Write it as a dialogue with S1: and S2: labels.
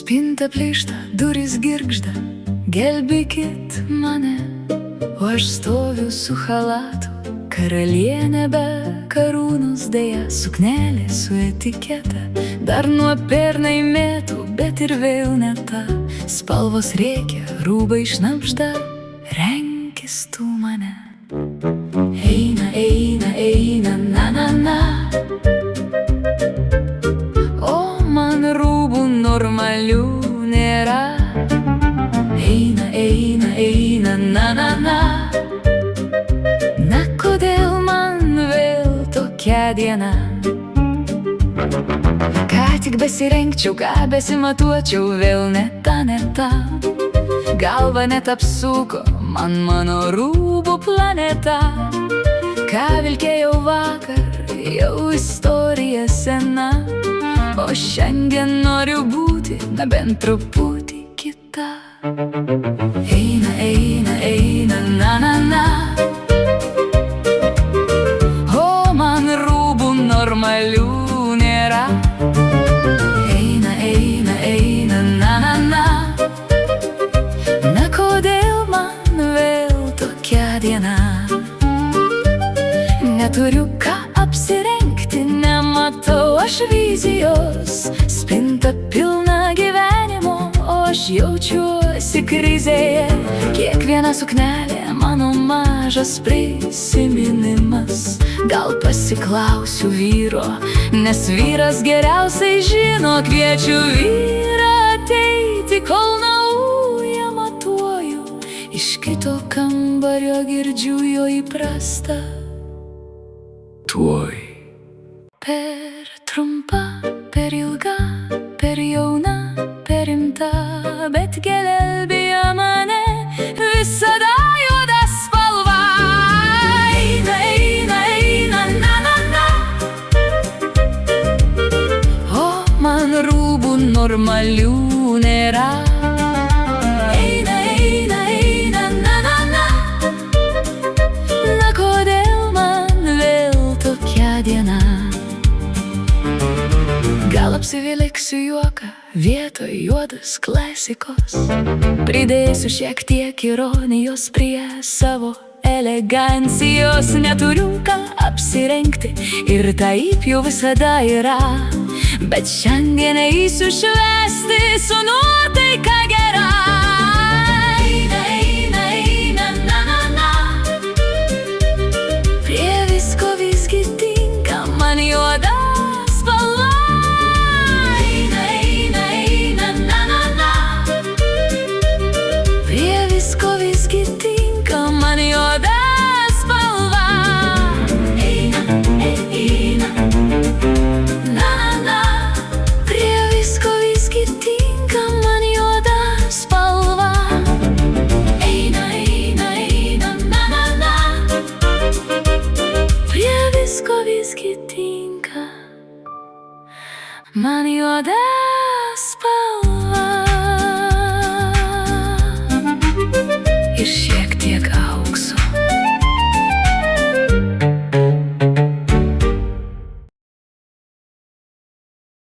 S1: Spinta plyšta, durys girgžda, gelbėkit mane. O aš stoviu su chalatu, karalienė be karūnos, deja suknelė su etiketa. Dar nuo pernai metų, bet ir vėl ne ta. Spalvos rėkia, rūbai šnabžda, renkis tu mane. Eina, eina, eina, na, na, na. O man rūbų normalių nėra. Eina, eina, eina, na, na, na. Na, kodėl man vėl tokia diena? Ką tik besirengčiau, ką besimatuočiau, vėl ne ta, ne ta. Galva net apsuko man mano rūbų planeta. Ką vilkėjau vakar, jau istorija sena. O šiandien noriu būti, na bent truputį kita. Eina, eina, eina, na, na, na. O man rūbų normalių nėra. Eina, eina, eina, na, na, na. Na, kodėl man vėl tokia diena? Neturiu ką apsirengti, nematau aš vizijos. Spinta pilna gyvenimo, o aš jaučiuosi krizėje. Kiekviena suknelė mano mažas prisiminimas. Gal pasiklausiu vyro, nes vyras geriausiai žino. Kviečiu vyrą ateiti, kol naują matuoju. Iš kito kambario girdžiu jo įprastą tuoj. Per trumpa, per ilga, per jauna, per rimta, bet gelbėja mane visada juoda spalva. Eina, eina, eina, na, na, na. O man rūbų normalių nėra. Eina, eina, eina, na, na, na. Na, kodėl man vėl tokia diena? Gal apsiviliksiu juoką vietoj juodas klasikos. Pridėsiu šiek tiek ironijos prie savo elegancijos. Neturiu ką apsirengti ir taip jau visada yra. Bet šiandien eisiu švęsti su nuotaika gera. Eina, eina, eina, na, na, na. Prie visko visgi tinka man juoda spalva. Man juoda